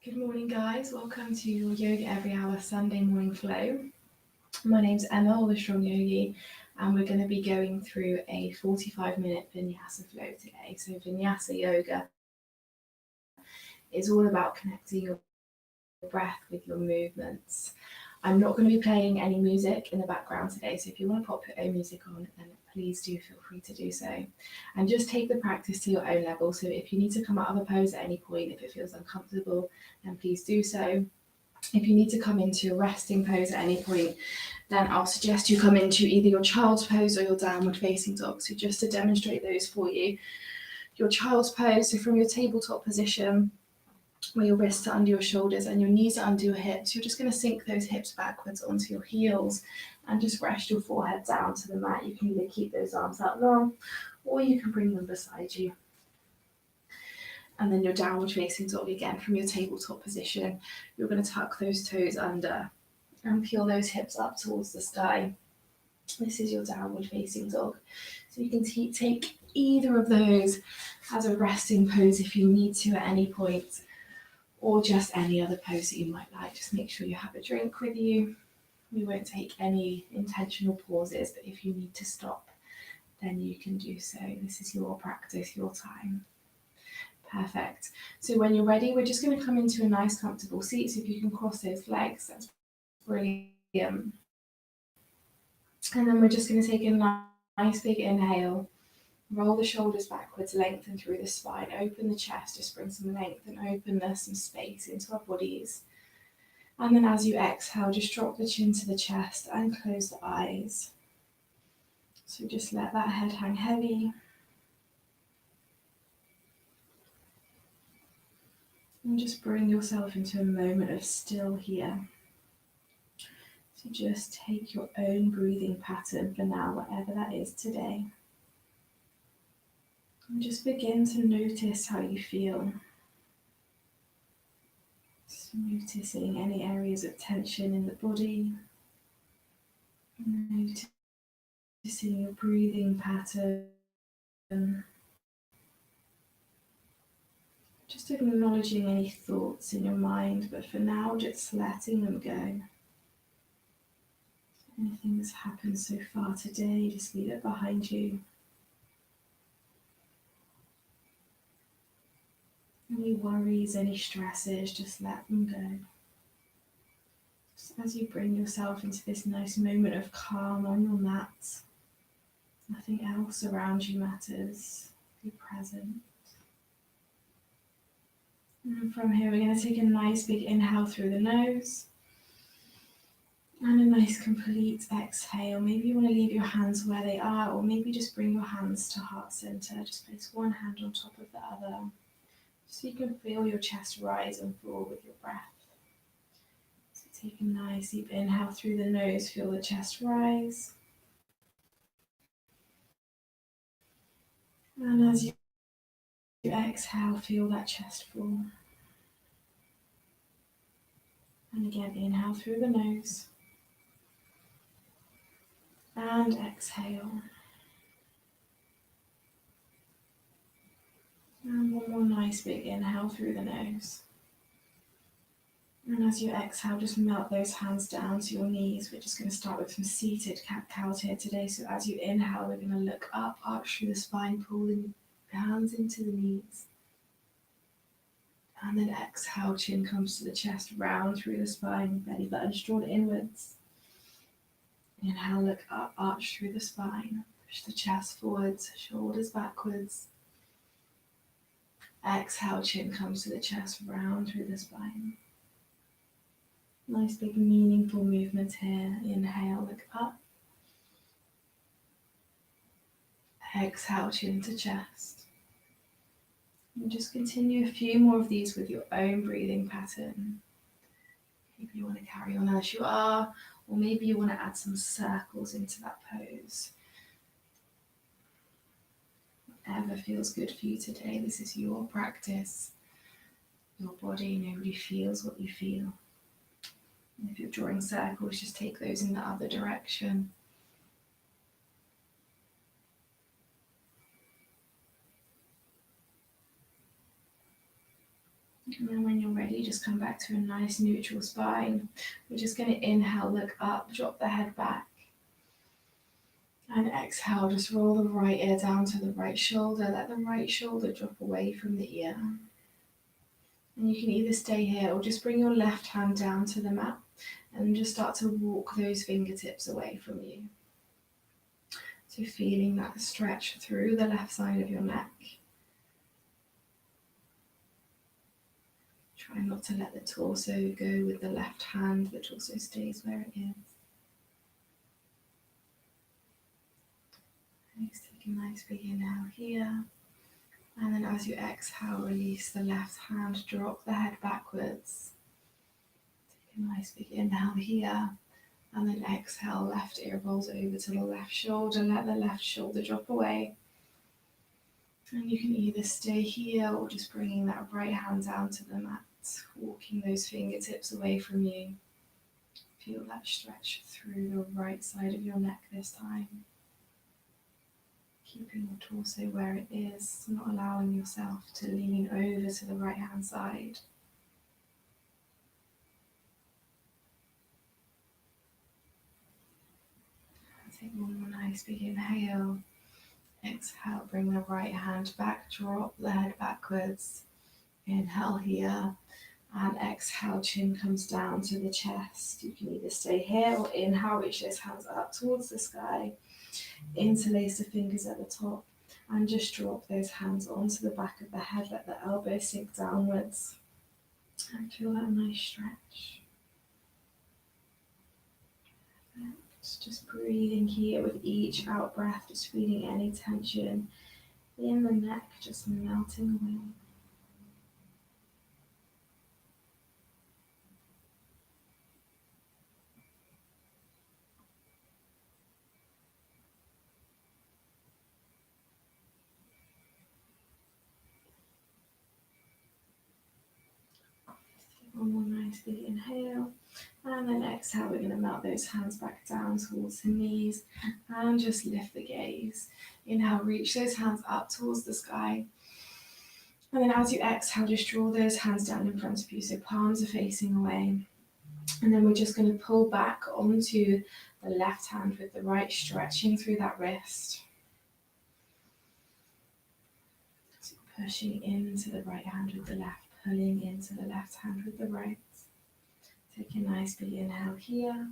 Good morning, guys. Welcome to your Yoga Every Hour Sunday morning flow. My name's Emma, or the Strong Yogi, and we're going to be going through a 45-minute Vinyasa flow today. So, Vinyasa yoga is all about connecting your breath with your movements. I'm not going to be playing any music in the background today, so if you want to pop your own music on, then please do feel free to do so. And just take the practice to your own level. So if you need to come out of a pose at any point, if it feels uncomfortable, then please do so. If you need to come into a resting pose at any point, then I'll suggest you come into either your child's pose or your downward facing dog. So just to demonstrate those for you, your child's pose, so from your tabletop position, where your wrists are under your shoulders and your knees are under your hips, you're just going to sink those hips backwards onto your heels and just rest your forehead down to the mat. You can either keep those arms out long or you can bring them beside you. And then your downward facing dog again from your tabletop position. You're going to tuck those toes under and peel those hips up towards the sky. This is your downward facing dog. So you can take either of those as a resting pose if you need to at any point, or just any other pose that you might like. Just make sure you have a drink with you. We won't take any intentional pauses, but if you need to stop, then you can do so. This is your practice, your time. Perfect. So when you're ready, we're just going to come into a nice comfortable seat. So if you can cross those legs, that's brilliant. And then we're just going to take a nice big inhale. Roll the shoulders backwards, lengthen through the spine, open the chest, just bring some length and openness and space into our bodies. And then as you exhale, just drop the chin to the chest and close the eyes. So just let that head hang heavy. And just bring yourself into a moment of still here. So just take your own breathing pattern for now, whatever that is today. And just begin to notice how you feel. Just noticing any areas of tension in the body. Noticing your breathing pattern. Just acknowledging any thoughts in your mind, but for now just letting them go. Anything that's happened so far today, just leave it behind you. Any worries, any stresses, just let them go. Just as you bring yourself into this nice moment of calm on your mat, nothing else around you matters. Be present. And from here, we're going to take a nice big inhale through the nose. And a nice complete exhale. Maybe you want to leave your hands where they are, or maybe just bring your hands to heart center. Just place one hand on top of the other, so you can feel your chest rise and fall with your breath. So take a nice deep inhale through the nose, feel the chest rise. And as you exhale, feel that chest fall. And again, inhale through the nose. And exhale. And one more nice big inhale through the nose. And as you exhale, just melt those hands down to your knees. We're just going to start with some seated cat-cows here today. So as you inhale, we're going to look up, arch through the spine, pulling the hands into the knees. And then exhale, chin comes to the chest, round through the spine, belly button's drawn inwards. Inhale, look up, arch through the spine, push the chest forwards, shoulders backwards. Exhale, chin comes to the chest, round through the spine. Nice big meaningful movement here. Inhale, look up. Exhale, chin to chest. And just continue a few more of these with your own breathing pattern. Maybe you want to carry on as you are, or maybe you want to add some circles into that pose. Whatever feels good for you today, this is your practice, your body. Nobody feels what you feel. And if you're drawing circles, just take those in the other direction. And then when you're ready, just come back to a nice neutral spine. We're just going to inhale, look up, drop the head back. And exhale, just roll the right ear down to the right shoulder. Let the right shoulder drop away from the ear. And you can either stay here or just bring your left hand down to the mat and just start to walk those fingertips away from you. So feeling that stretch through the left side of your neck. Try not to let the torso go with the left hand, the torso stays where it is. Let's take a nice big inhale here. And then as you exhale, release the left hand, drop the head backwards. Take a nice big inhale here. And then exhale, left ear rolls over to the left shoulder. Let the left shoulder drop away. And you can either stay here or just bringing that right hand down to the mat, walking those fingertips away from you. Feel that stretch through the right side of your neck this time. Keeping your torso where it is, not allowing yourself to lean over to the right hand side. Take one more nice big inhale. Exhale, bring the right hand back, drop the head backwards. Inhale here, and exhale, chin comes down to the chest. You can either stay here or inhale, reach those hands up towards the sky. Interlace the fingers at the top and just drop those hands onto the back of the head. Let the elbows sink downwards and feel that nice stretch. Just breathing here with each out breath, just feeling any tension in the neck just melting away. One more nice big inhale, and then exhale, we're going to melt those hands back down towards the knees and just lift the gaze. Inhale, reach those hands up towards the sky, and then as you exhale, just draw those hands down in front of you, so palms are facing away. And then we're just going to pull back onto the left hand with the right, stretching through that wrist. So pushing into the right hand with the left, pulling into the left hand with the right. Take a nice big inhale here,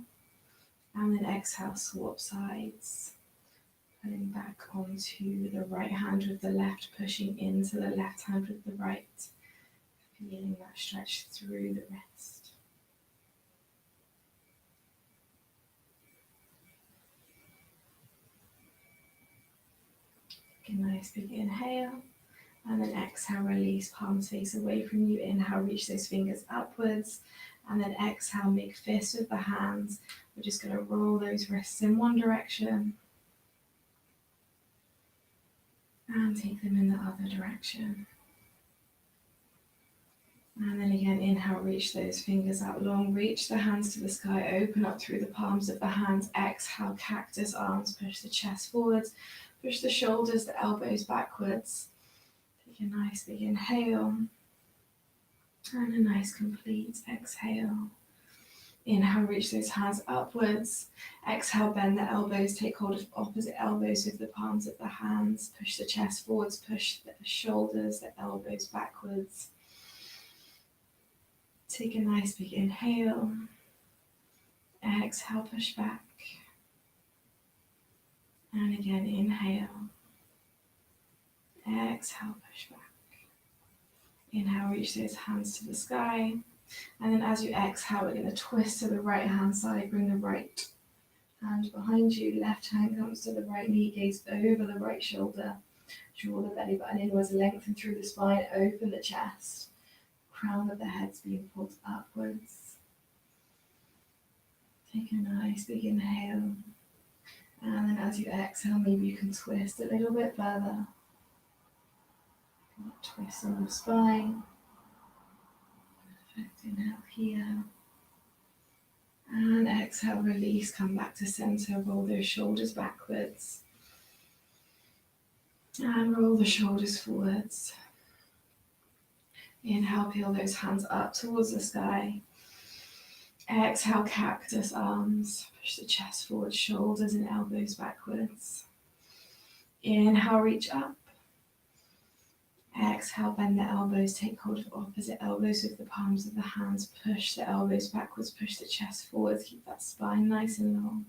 and then exhale, swap sides. Pulling back onto the right hand with the left, pushing into the left hand with the right. Feeling that stretch through the wrist. Take a nice big inhale, and then exhale, release, palms face away from you. Inhale, reach those fingers upwards, and then exhale, make fists with the hands. We're just going to roll those wrists in one direction and take them in the other direction. And then again, inhale, reach those fingers out long, reach the hands to the sky, open up through the palms of the hands. Exhale, cactus arms, push the chest forwards, push the shoulders, the elbows backwards. Take a nice big inhale and a nice complete exhale. Inhale, reach those hands upwards. Exhale, bend the elbows, take hold of opposite elbows with the palms of the hands. Push the chest forwards, push the shoulders, the elbows backwards. Take a nice big inhale. Exhale, push back. And again, inhale. Exhale, push back. Inhale, reach those hands to the sky. And then as you exhale, we're going to twist to the right hand side, bring the right hand behind you, left hand comes to the right knee, gaze over the right shoulder, draw the belly button inwards, lengthen through the spine, open the chest, crown of the head's being pulled upwards. Take a nice big inhale, and then as you exhale, maybe you can twist a little bit further. Twist in the spine. Perfect. Inhale here. And exhale, release, come back to center, roll those shoulders backwards. And roll the shoulders forwards. Inhale, peel those hands up towards the sky. Exhale, cactus arms. Push the chest forward, shoulders and elbows backwards. Inhale, reach up. Exhale, bend the elbows, take hold of opposite elbows with the palms of the hands. Push the elbows backwards, push the chest forward. Keep that spine nice and long.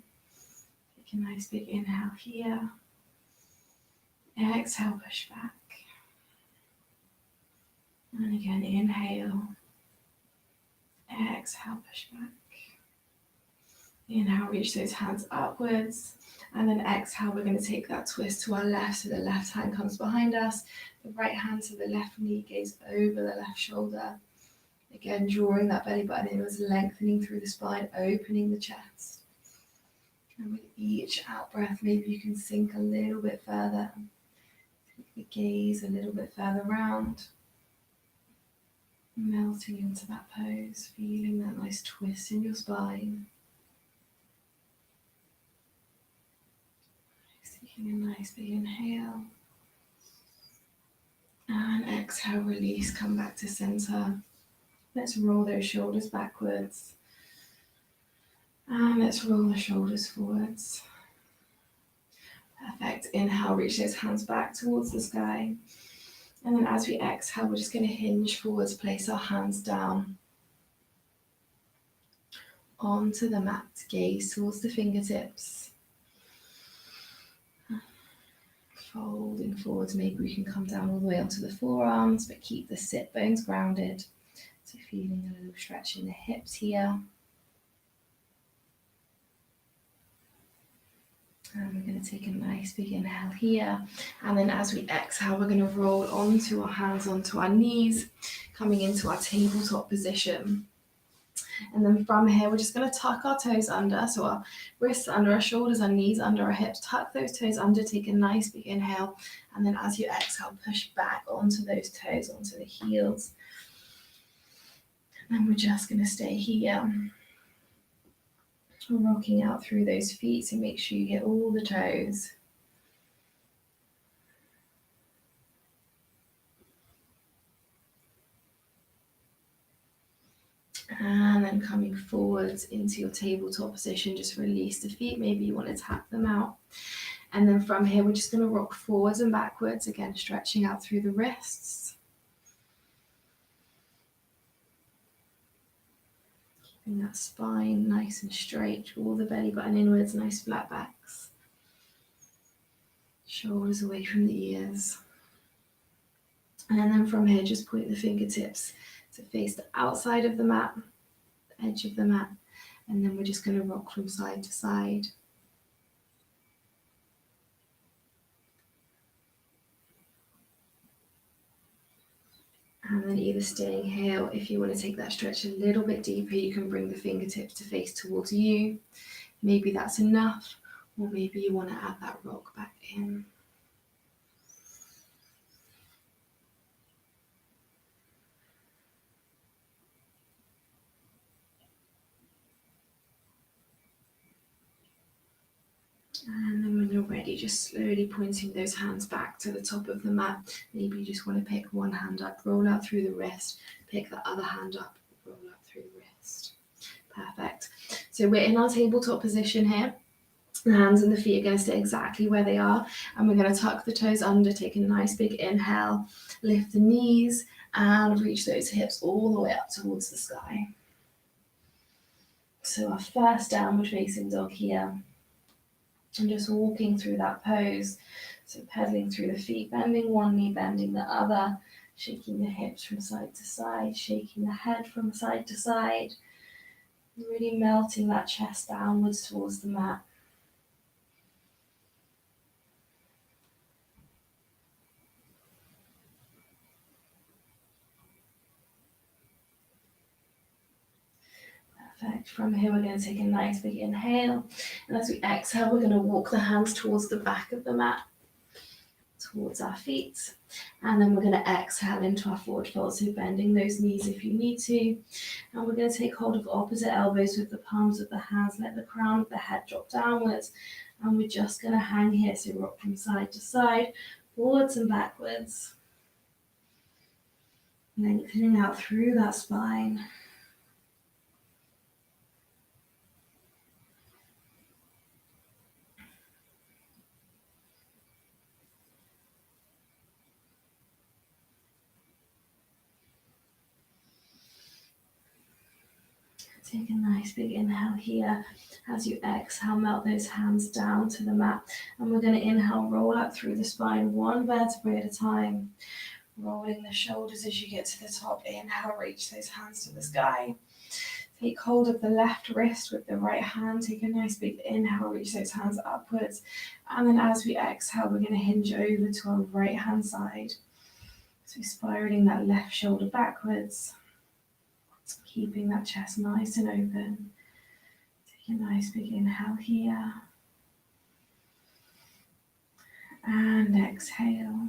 Take a nice big inhale here. Exhale, push back. And again, inhale. Exhale, push back. Inhale, reach those hands upwards. And then exhale, we're going to take that twist to our left. So the left hand comes behind us. The right hand to the left knee goes over the left shoulder. Again, drawing that belly button inwards, lengthening through the spine, opening the chest. And with each out breath, maybe you can sink a little bit further. Take the gaze a little bit further round. Melting into that pose, feeling that nice twist in your spine. Taking a nice big inhale. And exhale, release, come back to center. Let's roll those shoulders backwards. And let's roll the shoulders forwards. Perfect. Inhale, reach those hands back towards the sky. And then as we exhale, we're just going to hinge forwards, place our hands down onto the mat, gaze towards the fingertips. Folding forwards, maybe we can come down all the way onto the forearms, but keep the sit bones grounded. So feeling a little stretch in the hips here. And we're going to take a nice big inhale here. And then as we exhale, we're going to roll onto our hands, onto our knees, coming into our tabletop position. And then from here, we're just going to tuck our toes under. So our wrists under, our shoulders, our knees under, our hips. Tuck those toes under, take a nice big inhale. And then as you exhale, push back onto those toes, onto the heels. And we're just going to stay here. Rocking out through those feet, so make sure you get all the toes. And then coming forwards into your tabletop position, just release the feet. Maybe you want to tap them out. And then from here, we're just going to rock forwards and backwards, again, stretching out through the wrists. Keeping that spine nice and straight, all the belly button inwards, nice flat backs. Shoulders away from the ears. And then from here, just point the fingertips to face the outside of the mat, the edge of the mat. And then we're just going to rock from side to side. And then either staying here, if you want to take that stretch a little bit deeper, you can bring the fingertips to face towards you. Maybe that's enough, or maybe you want to add that rock back in. And then when you're ready, just slowly pointing those hands back to the top of the mat. Maybe you just want to pick one hand up, roll out through the wrist, pick the other hand up, roll out through the wrist. Perfect. So we're in our tabletop position here. The hands and the feet are going to stay exactly where they are. And we're going to tuck the toes under, take a nice big inhale, lift the knees and reach those hips all the way up towards the sky. So our first downward facing dog here. And just walking through that pose. So pedaling through the feet, bending one knee, bending the other, shaking the hips from side to side, shaking the head from side to side, really melting that chest downwards towards the mat. Perfect. From here, we're going to take a nice big inhale. And as we exhale, we're going to walk the hands towards the back of the mat, towards our feet. And then we're going to exhale into our forward fold, so bending those knees if you need to. And we're going to take hold of opposite elbows with the palms of the hands, let the crown of the head drop downwards. And we're just going to hang here, so rock from side to side, forwards and backwards. Lengthening out through that spine. Take a nice big inhale here. As you exhale, melt those hands down to the mat. And we're going to inhale, roll up through the spine, one vertebrae at a time. Rolling the shoulders as you get to the top. Inhale, reach those hands to the sky. Take hold of the left wrist with the right hand. Take a nice big inhale, reach those hands upwards. And then as we exhale, we're going to hinge over to our right hand side. So spiraling that left shoulder backwards. Keeping that chest nice and open. Take a nice big inhale here. And exhale.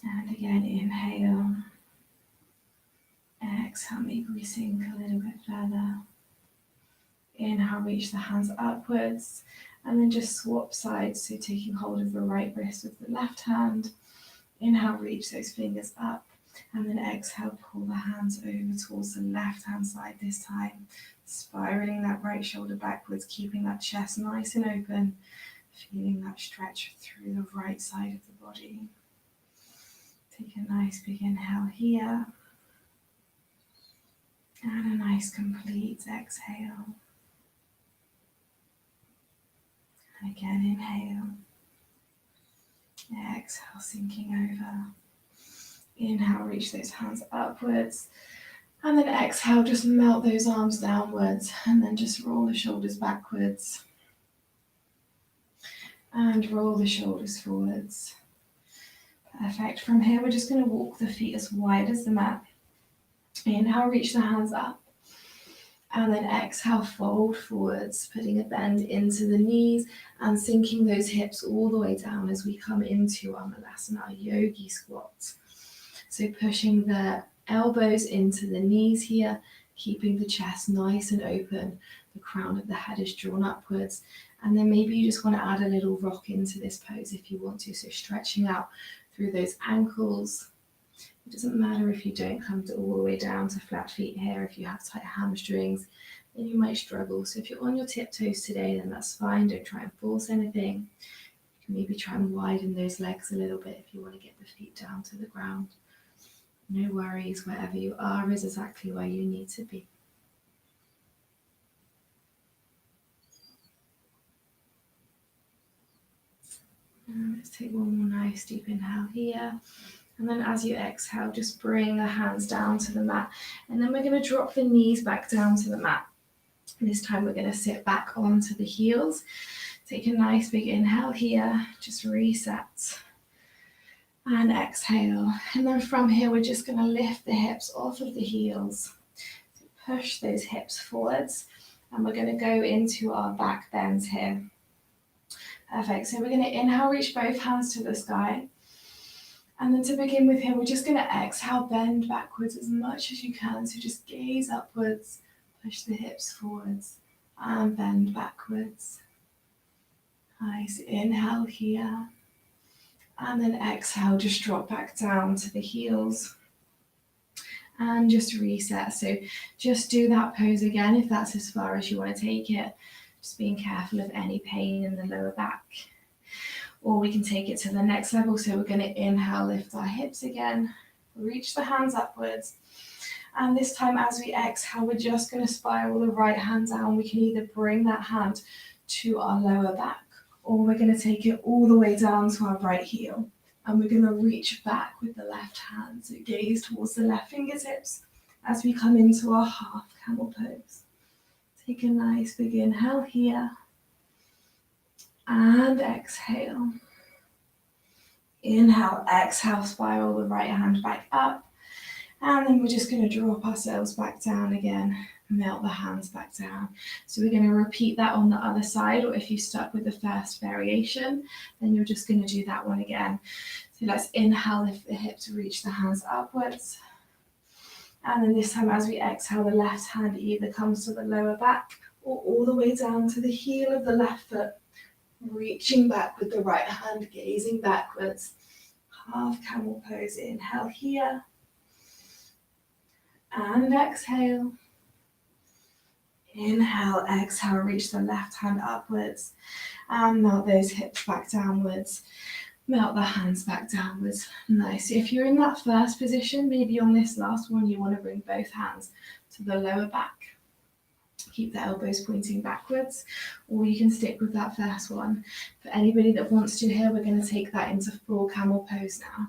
And again, inhale. Exhale, maybe we sink a little bit further. Inhale, reach the hands upwards. And then just swap sides, so taking hold of the right wrist with the left hand. Inhale, reach those fingers up. And then exhale, pull the hands over towards the left hand side this time. Spiraling that right shoulder backwards, keeping that chest nice and open. Feeling that stretch through the right side of the body. Take a nice big inhale here. And a nice complete exhale. And again, inhale. Exhale, sinking over. Inhale, reach those hands upwards. And then exhale, just melt those arms downwards. And then just roll the shoulders backwards. And roll the shoulders forwards. Perfect. From here, we're just going to walk the feet as wide as the mat. Inhale, reach the hands up. And then exhale, fold forwards, putting a bend into the knees and sinking those hips all the way down as we come into our Malasana, our Yogi Squats. So pushing the elbows into the knees here, keeping the chest nice and open. The crown of the head is drawn upwards. And then maybe you just want to add a little rock into this pose if you want to. So stretching out through those ankles. It doesn't matter if you don't come all the way down to flat feet here. If you have tight hamstrings, then you might struggle. So if you're on your tiptoes today, then that's fine. Don't try and force anything. You can maybe try and widen those legs a little bit if you want to get the feet down to the ground. No worries, wherever you are is exactly where you need to be. And let's take one more nice deep inhale here. And then as you exhale, just bring the hands down to the mat. And then we're going to drop the knees back down to the mat. This time we're going to sit back onto the heels. Take a nice big inhale here. Just reset. And exhale. And then from here, we're just going to lift the hips off of the heels. So push those hips forwards. And we're going to go into our back bends here. Perfect. So we're going to inhale, reach both hands to the sky. And then to begin with here, we're just going to exhale, bend backwards as much as you can. So just gaze upwards, push the hips forwards, and bend backwards. Nice. Inhale here. And then exhale, just drop back down to the heels. And just reset. So just do that pose again if that's as far as you want to take it. Just being careful of any pain in the lower back. Or we can take it to the next level. So we're going to inhale, lift our hips again, reach the hands upwards. And this time as we exhale, we're just going to spiral the right hand down. We can either bring that hand to our lower back, or we're going to take it all the way down to our right heel. And we're going to reach back with the left hand. So gaze towards the left fingertips as we come into our half camel pose. Take a nice big inhale here. And exhale. Inhale, exhale, spiral the right hand back up. And then we're just going to drop ourselves back down again, melt the hands back down. So we're going to repeat that on the other side, or if you stuck with the first variation, then you're just going to do that one again. So let's inhale, lift the hips, reach the hands upwards. And then this time as we exhale, the left hand either comes to the lower back or all the way down to the heel of the left foot. Reaching back with the right hand, gazing backwards. half camel pose. Inhale here. And exhale. Inhale, exhale, reach the left hand upwards. And melt those hips back downwards. Melt the hands back downwards. Nice. If you're in that first position, maybe on this last one, you want to bring both hands to the lower back. Keep the elbows pointing backwards, or you can stick with that first one. For anybody that wants to here, we're going to take that into full camel pose now.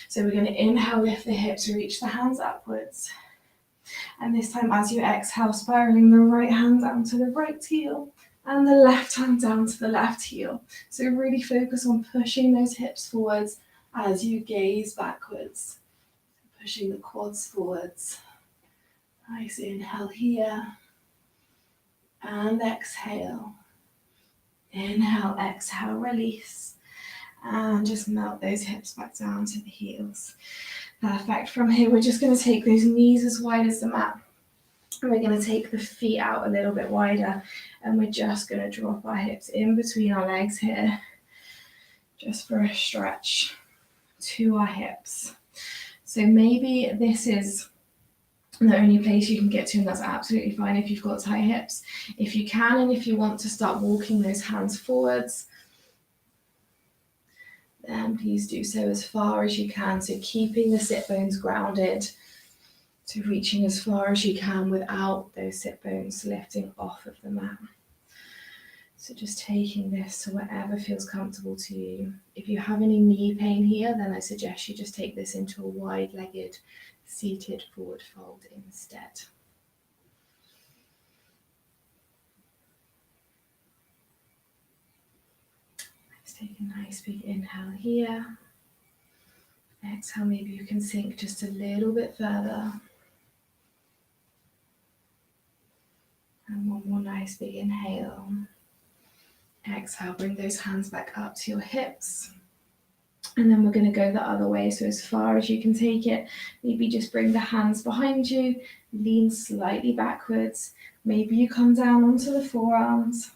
So we're going to inhale, lift the hips, reach the hands upwards. And this time as you exhale, spiraling the right hand down to the right heel and the left hand down to the left heel. So really focus on pushing those hips forwards as you gaze backwards. Pushing the quads forwards. Nice, inhale here. And exhale. Inhale, exhale, release. And just melt those hips back down to the heels. Perfect. From here, we're just going to take those knees as wide as the mat. And we're going to take the feet out a little bit wider. And we're just going to drop our hips in between our legs here. Just for a stretch to our hips. So maybe this is the only place you can get to, and that's absolutely fine if you've got tight hips. If you can, and if you want to start walking those hands forwards, then please do so as far as you can. So keeping the sit bones grounded, to reaching as far as you can without those sit bones lifting off of the mat. So just taking this to whatever feels comfortable to you. If you have any knee pain here, then I suggest you just take this into a wide-legged seated forward fold instead. Let's take a nice big inhale here. Exhale, maybe you can sink just a little bit further. And one more nice big inhale. Exhale, bring those hands back up to your hips. And then we're going to go the other way. So as far as you can take it, maybe just bring the hands behind you, lean slightly backwards. Maybe you come down onto the forearms,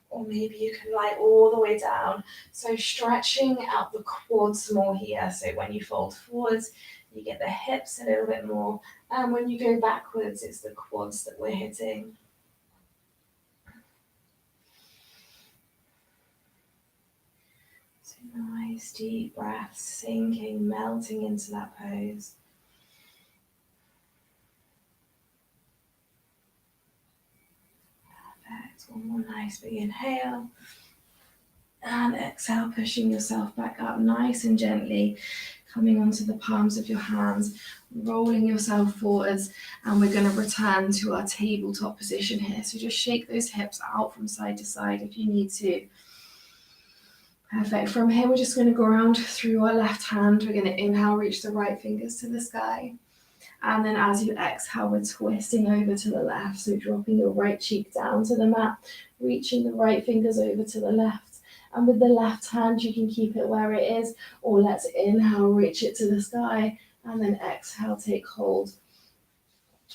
or maybe you can lie all the way down. So stretching out the quads more here. So when you fold forwards, you get the hips a little bit more. And when you go backwards, it's the quads that we're hitting. Nice deep breaths, sinking, melting into that pose. Perfect. One more nice big inhale. And exhale, pushing yourself back up nice and gently, coming onto the palms of your hands, rolling yourself forwards, and we're going to return to our tabletop position here. So just shake those hips out from side to side if you need to. Perfect. From here, we're just going to ground through our left hand. We're going to inhale, reach the right fingers to the sky. And then as you exhale, we're twisting over to the left. So dropping your right cheek down to the mat, reaching the right fingers over to the left. And with the left hand, you can keep it where it is, or let's inhale, reach it to the sky. And then exhale, take hold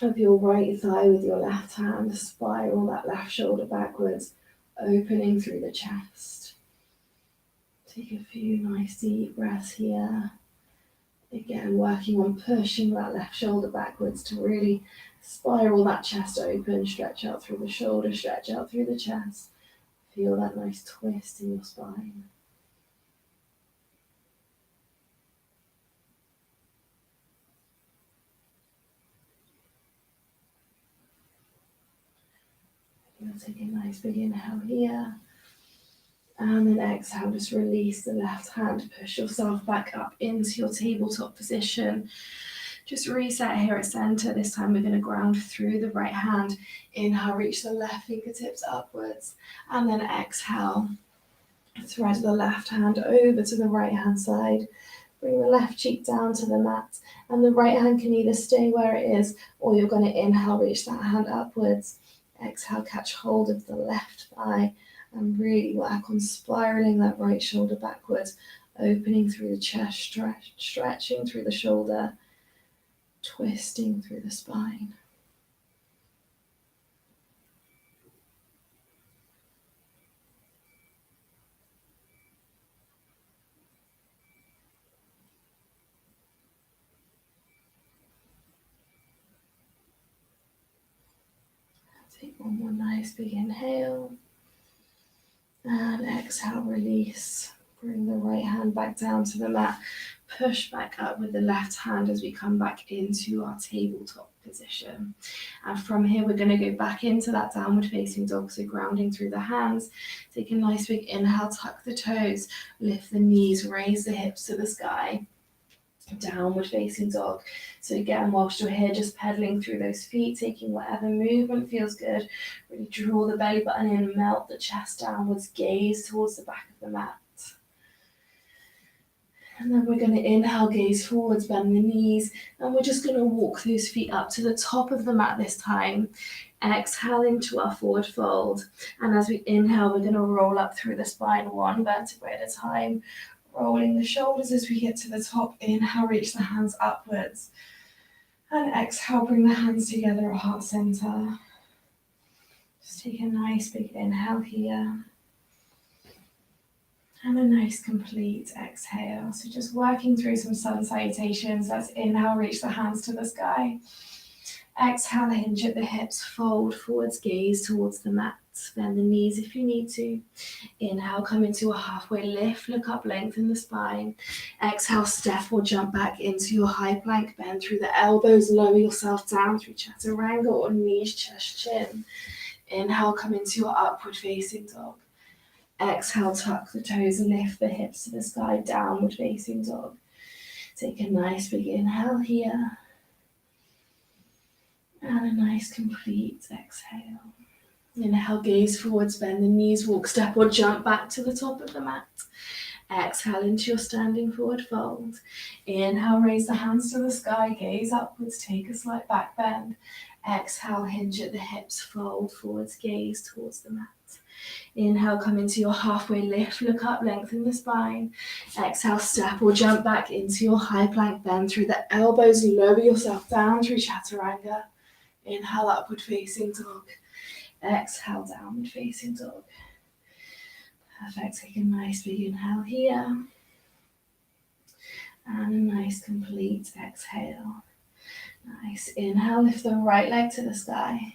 of your right thigh with your left hand. Spiral that left shoulder backwards, opening through the chest. Take a few nice deep breaths here. Again, working on pushing that left shoulder backwards to really spiral that chest open, stretch out through the shoulder, stretch out through the chest. Feel that nice twist in your spine. You'll take a nice big inhale here. And then exhale, just release the left hand, push yourself back up into your tabletop position. Just reset here at center. This time we're going to ground through the right hand. Inhale, reach the left fingertips upwards. And then exhale, thread the left hand over to the right hand side. Bring the left cheek down to the mat. And the right hand can either stay where it is, or you're going to inhale, reach that hand upwards. Exhale, catch hold of the left thigh. And really work on spiraling that right shoulder backwards, opening through the chest, stretching through the shoulder, twisting through the spine. One more nice big inhale. And exhale, release. Bring the right hand back down to the mat. Push back up with the left hand as we come back into our tabletop position. And from here, we're going to go back into that downward facing dog. So grounding through the hands. Take a nice big inhale, tuck the toes, lift the knees, raise the hips to the sky. Downward facing dog. So again, whilst you're here, just pedaling through those feet, taking whatever movement feels good. Really draw the belly button in, melt the chest downwards, gaze towards the back of the mat. And then we're going to inhale, gaze forwards, bend the knees, and we're just going to walk those feet up to the top of the mat this time. Exhale into our forward fold. And as we inhale, we're going to roll up through the spine, one vertebrae at a time. Rolling the shoulders as we get to the top. Inhale, reach the hands upwards. And exhale, bring the hands together at heart center. Just take a nice big inhale here. And a nice complete exhale. So just working through some sun salutations. Let's inhale, reach the hands to the sky. Exhale, hinge at the hips, fold forwards, gaze towards the mat. Bend the knees if you need to. Inhale, come into a halfway lift, look up, lengthen the spine. Exhale, step or jump back into your high plank, bend through the elbows, lower yourself down through Chaturanga or knees, chest, chin. Inhale, come into your upward facing dog. Exhale, tuck the toes, lift the hips to the sky, downward facing dog. Take a nice big inhale here. And a nice complete exhale. Inhale, gaze forwards, bend the knees, walk, step or jump back to the top of the mat. Exhale into your standing forward fold. Inhale, raise the hands to the sky, gaze upwards, take a slight back bend. Exhale, hinge at the hips, fold forwards, gaze towards the mat. Inhale, come into your halfway lift, look up, lengthen the spine. Exhale, step or jump back into your high plank, bend through the elbows, lower yourself down through Chaturanga. Inhale, upward facing dog. Exhale, downward facing dog. Perfect. Take a nice big inhale here. And a nice complete exhale. Nice. Inhale, lift the right leg to the sky.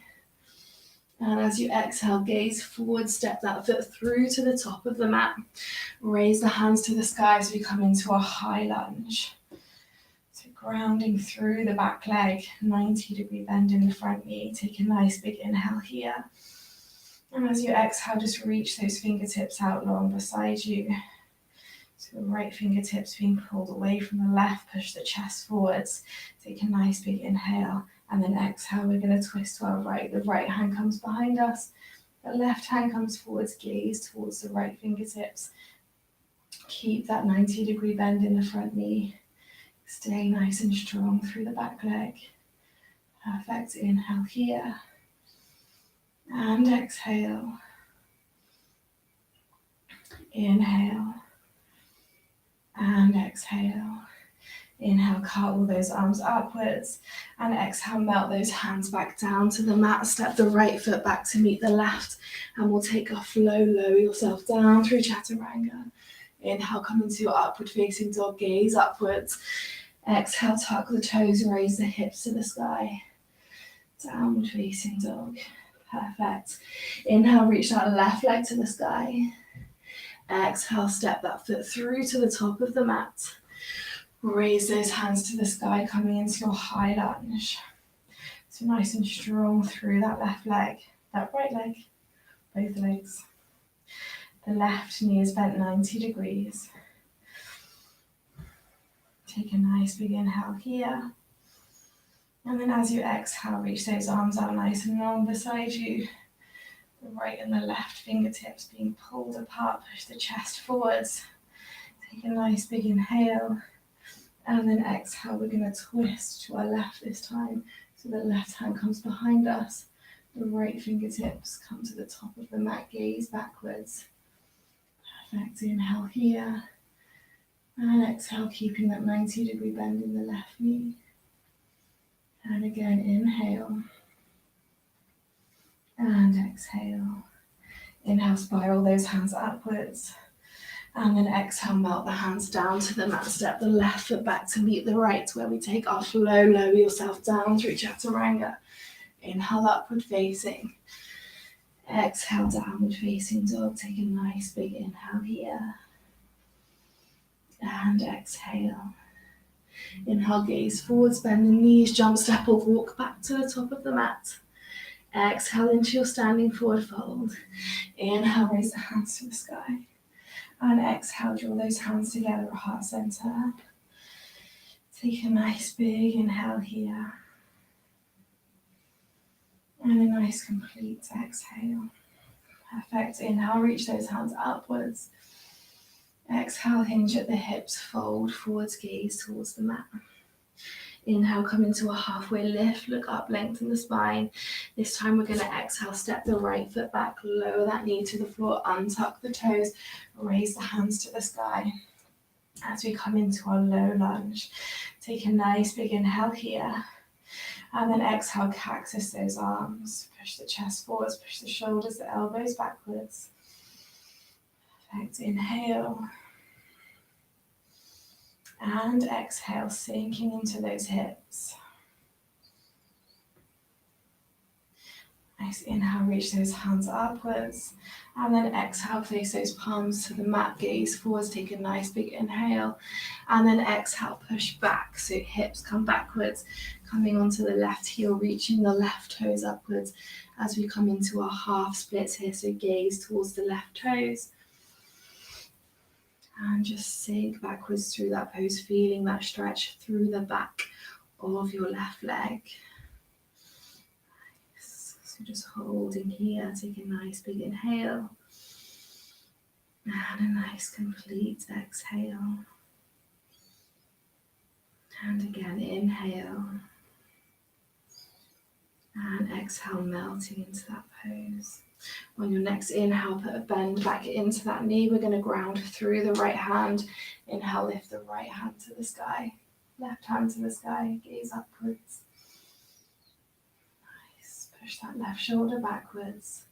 And as you exhale, gaze forward, step that foot through to the top of the mat. Raise the hands to the sky as we come into a high lunge. So grounding through the back leg, 90-degree bend in the front knee. Take a nice big inhale here. And as you exhale, just reach those fingertips out long beside you. So the right fingertips being pulled away from the left, push the chest forwards. Take a nice big inhale. And then exhale, we're going to twist to our right. The right hand comes behind us. The left hand comes forwards, gaze towards the right fingertips. Keep that 90-degree bend in the front knee. Stay nice and strong through the back leg. Perfect. Inhale here. And exhale. Inhale. And exhale. Inhale, cartwheel those arms upwards, and exhale, melt those hands back down to the mat. Step the right foot back to meet the left, and we'll take a flow, lower yourself down through Chaturanga. Inhale, come into your upward facing dog, gaze upwards. Exhale, tuck the toes, raise the hips to the sky. Downward facing dog. Perfect. Inhale, reach that left leg to the sky. Exhale, step that foot through to the top of the mat. Raise those hands to the sky, coming into your high lunge. So nice and strong through that left leg, that right leg, both legs. The left knee is bent 90 degrees. Take a nice big inhale here. And then as you exhale, reach those arms out nice and long beside you. The right and the left fingertips being pulled apart, push the chest forwards. Take a nice big inhale. And then exhale, we're going to twist to our left this time. So the left hand comes behind us. The right fingertips come to the top of the mat, gaze backwards. Perfect. Inhale here. And exhale, keeping that 90-degree bend in the left knee. And again, inhale. And exhale. Inhale, spiral those hands upwards. And then exhale, melt the hands down to the mat. Step the left foot back to meet the right, where we take our flow. Lower yourself down through Chaturanga. Inhale, upward facing. Exhale, downward facing dog. Take a nice big inhale here. And exhale. Inhale, gaze forwards, bend the knees, jump, step or walk back to the top of the mat. Exhale into your standing forward fold. Inhale, raise the hands to the sky. And exhale, draw those hands together at heart center. Take a nice big inhale here. And a nice complete exhale. Perfect. Inhale, reach those hands upwards. Exhale, hinge at the hips, fold forwards, gaze towards the mat. Inhale, come into a halfway lift, look up, lengthen the spine. This time we're going to exhale, step the right foot back, lower that knee to the floor, untuck the toes, raise the hands to the sky. As we come into our low lunge, take a nice big inhale here. And then exhale, cactus those arms. Push the chest forwards, push the shoulders, the elbows backwards. Perfect. Inhale. And exhale, sinking into those hips. Nice inhale, reach those hands upwards. And then exhale, place those palms to the mat, gaze forwards, take a nice big inhale. And then exhale, push back, so hips come backwards, coming onto the left heel, reaching the left toes upwards as we come into our half splits here, so gaze towards the left toes. And just sink backwards through that pose, feeling that stretch through the back of your left leg. Nice. So just holding here, take a nice big inhale. And a nice complete exhale. And again, inhale. And exhale, melting into that pose. On your next inhale, put a bend back into that knee. We're going to ground through the right hand. Inhale, lift the right hand to the sky. Left hand to the sky, gaze upwards. Nice. Push that left shoulder backwards.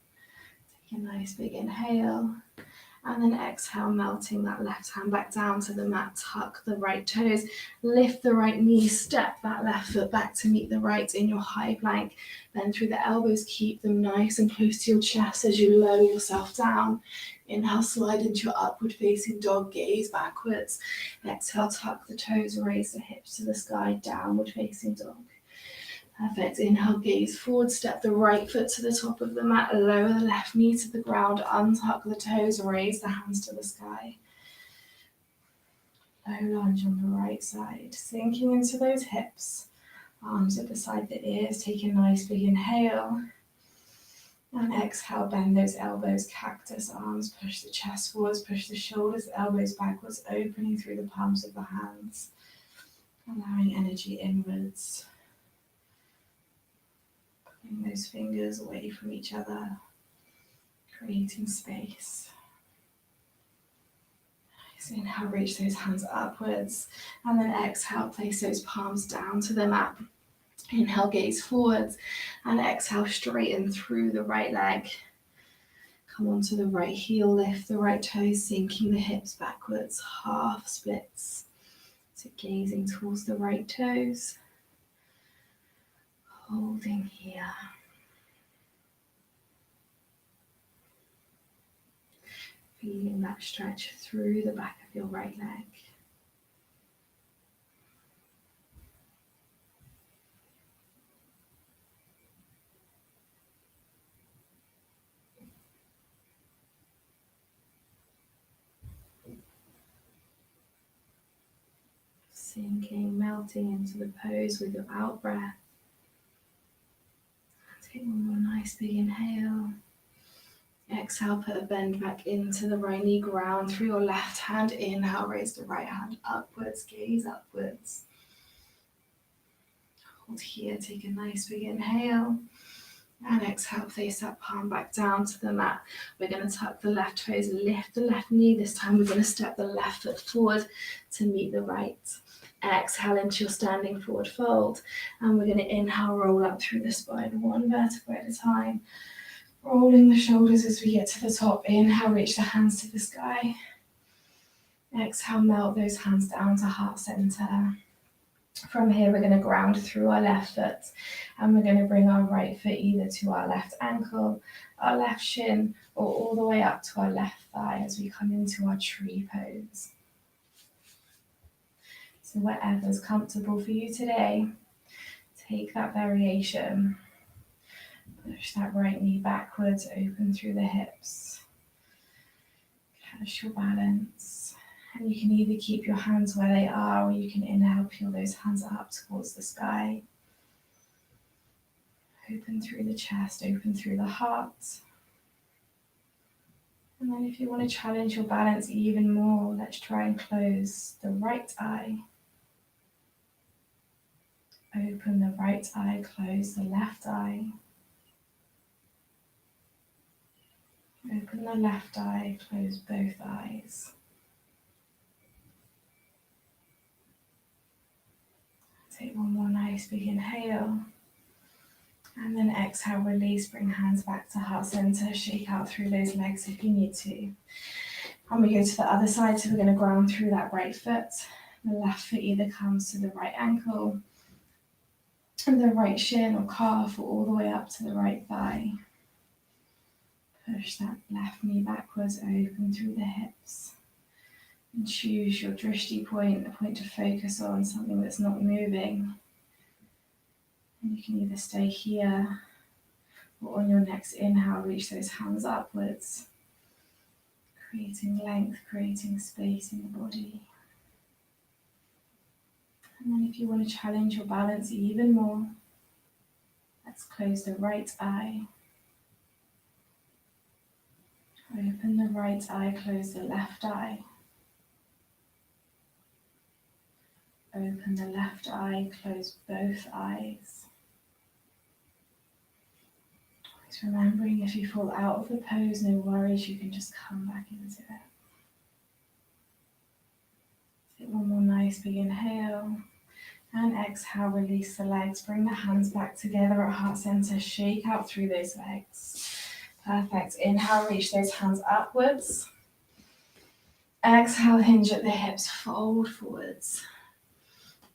Take a nice big inhale. And then exhale, melting that left hand back down to the mat. Tuck the right toes, lift the right knee, step that left foot back to meet the right in your high plank. Bend through the elbows, keep them nice and close to your chest as you lower yourself down. Inhale, slide into your upward facing dog, gaze backwards. Exhale, tuck the toes, raise the hips to the sky, downward facing dog. Perfect. Inhale, gaze forward, step the right foot to the top of the mat, lower the left knee to the ground, untuck the toes, raise the hands to the sky. Low lunge on the right side, sinking into those hips. Arms at the side of the ears, take a nice big inhale. And exhale, bend those elbows, cactus arms, push the chest forwards, push the shoulders, elbows backwards, opening through the palms of the hands, allowing energy inwards. Pulling those fingers away from each other, creating space. Nice. Inhale, reach those hands upwards, and then exhale, place those palms down to the mat. Inhale, gaze forwards, and exhale, straighten through the right leg. Come onto the right heel, lift the right toes, sinking the hips backwards, half splits. So gazing towards the right toes. Holding here. Feeling that stretch through the back of your right leg. Sinking, melting into the pose with your out breath. Take one more nice big inhale. Exhale, put a bend back into the right knee, ground through your left hand. Inhale, raise the right hand upwards, gaze upwards. Hold here, take a nice big inhale. And exhale, place that palm back down to the mat. We're going to tuck the left toes, lift the left knee. This time we're going to step the left foot forward to meet the right. Exhale into your standing forward fold. And we're going to inhale, roll up through the spine, one vertebra at a time. Rolling the shoulders as we get to the top. Inhale, reach the hands to the sky. Exhale, melt those hands down to heart center. From here, we're going to ground through our left foot, and we're going to bring our right foot either to our left ankle, our left shin, or all the way up to our left thigh as we come into our tree pose. So whatever's comfortable for you today, take that variation. Push that right knee backwards, open through the hips. Catch your balance. And you can either keep your hands where they are, or you can inhale, peel those hands up towards the sky. Open through the chest, open through the heart. And then if you want to challenge your balance even more, let's try and close the right eye. Open the right eye, close the left eye. Open the left eye, close both eyes. Take one more nice big inhale. And then exhale, release, bring hands back to heart center, shake out through those legs if you need to. And we go to the other side, so we're going to ground through that right foot. The left foot either comes to the right ankle, and the right shin or calf, or all the way up to the right thigh. Push that left knee backwards, open through the hips. And choose your drishti point, a point to focus on, something that's not moving. And you can either stay here, or on your next inhale, reach those hands upwards, creating length, creating space in the body. And then if you want to challenge your balance even more, let's close the right eye. Open the right eye, close the left eye. Open the left eye, close both eyes. Always remembering, if you fall out of the pose, no worries, you can just come back into it. Take one more nice big inhale. And exhale, release the legs. Bring the hands back together at heart center. Shake out through those legs. Perfect. Inhale, reach those hands upwards. Exhale, hinge at the hips, fold forwards.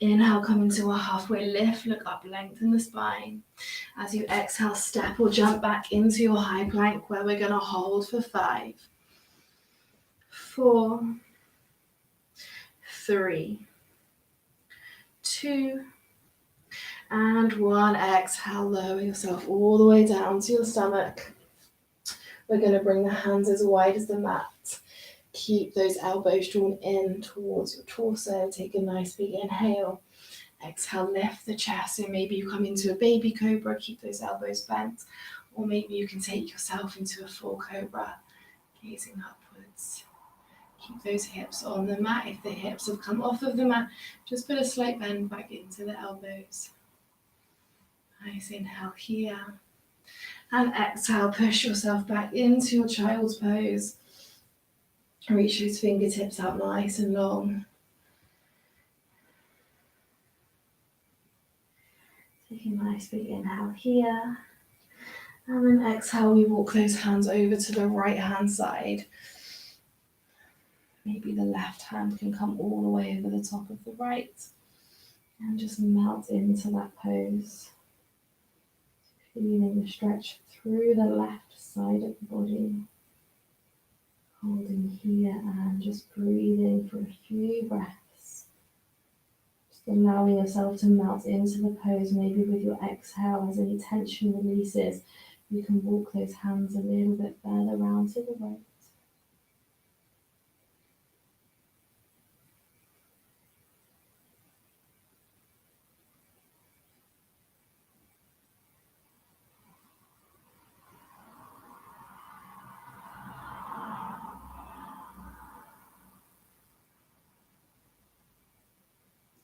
Inhale, come into a halfway lift, look up, lengthen the spine. As you exhale, step or jump back into your high plank, where we're going to hold for 5, 4, 3, 2, and 1. Exhale, lower yourself all the way down to your stomach. We're going to bring the hands as wide as the mat. Keep those elbows drawn in towards your torso. Take a nice big inhale. Exhale, lift the chest. So maybe you come into a baby cobra, keep those elbows bent. Or maybe you can take yourself into a full cobra, gazing upwards. Keep those hips on the mat. If the hips have come off of the mat, just put a slight bend back into the elbows. Nice inhale here. And exhale, push yourself back into your child's pose. Reach those fingertips out nice and long. Take a nice big inhale here. And then exhale, we walk those hands over to the right hand side. Maybe the left hand can come all the way over the top of the right. And just melt into that pose. Feeling the stretch through the left side of the body. Holding here and just breathing for a few breaths. Just allowing yourself to melt into the pose. Maybe with your exhale, as any tension releases, you can walk those hands a little bit further around to the right.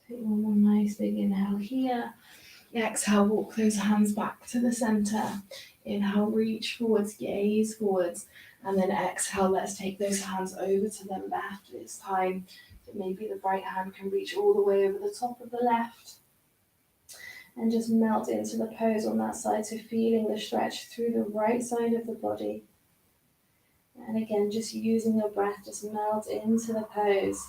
Take one more nice big inhale here. Exhale, walk those hands back to the center. Inhale, reach forwards, gaze forwards. And then exhale, let's take those hands over to the left this time. So maybe the right hand can reach all the way over the top of the left. And just melt into the pose on that side. So feeling the stretch through the right side of the body. And again, just using your breath, just melt into the pose.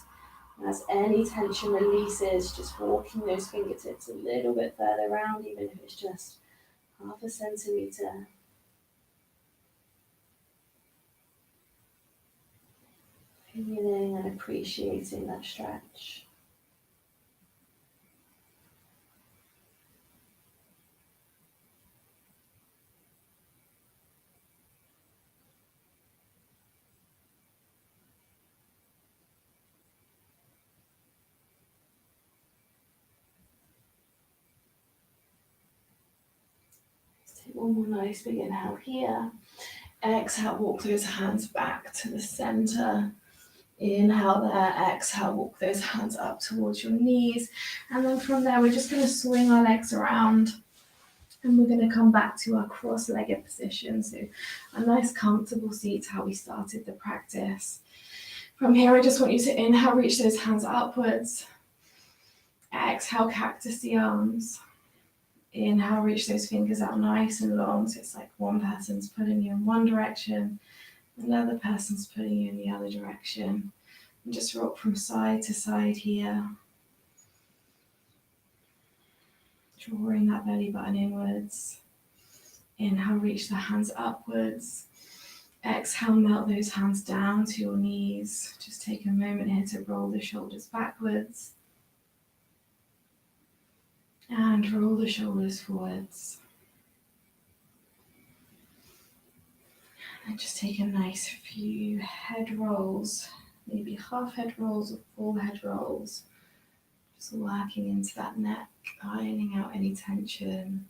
As any tension releases, just walking those fingertips a little bit further around, even if it's just half a centimetre. Feeling and appreciating that stretch. Take one more nice big inhale here. Exhale, walk those hands back to the center. Inhale there, exhale, walk those hands up towards your knees. And then from there, we're just going to swing our legs around. And we're going to come back to our cross-legged position. So a nice comfortable seat, how we started the practice. From here, I just want you to inhale, reach those hands upwards. Exhale, cactus the arms. Inhale, reach those fingers out nice and long. So it's like one person's pulling you in one direction, another person's pulling you in the other direction. And just rock from side to side here. Drawing that belly button inwards. Inhale, reach the hands upwards. Exhale, melt those hands down to your knees. Just take a moment here to roll the shoulders backwards. And roll the shoulders forwards. And just take a nice few head rolls, maybe half head rolls or full head rolls. Just working into that neck, ironing out any tension.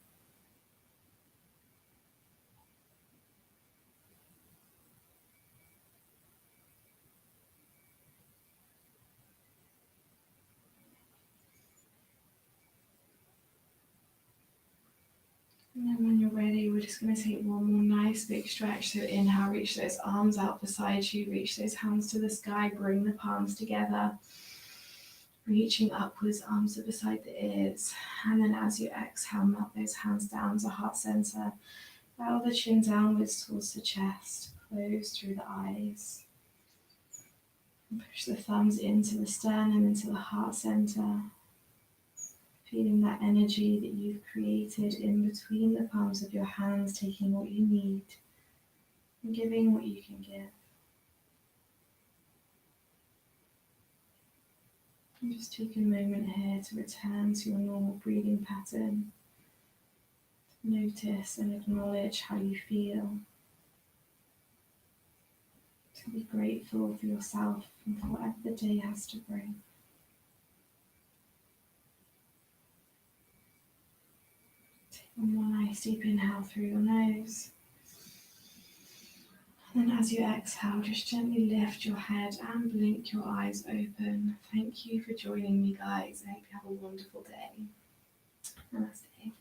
And then when you're ready, we're just going to take one more nice big stretch. So inhale, reach those arms out beside you, reach those hands to the sky, bring the palms together. Reaching upwards, arms are beside the ears. And then as you exhale, melt those hands down to heart center. Bow the chin downwards towards the chest, close through the eyes. And push the thumbs into the sternum, into the heart center. Feeling that energy that you've created in between the palms of your hands, taking what you need and giving what you can give. And just take a moment here to return to your normal breathing pattern. Notice and acknowledge how you feel. To be grateful for yourself and for whatever the day has to bring. One more nice deep inhale through your nose. And then as you exhale, just gently lift your head and blink your eyes open. Thank you for joining me, guys. I hope you have a wonderful day. Namaste.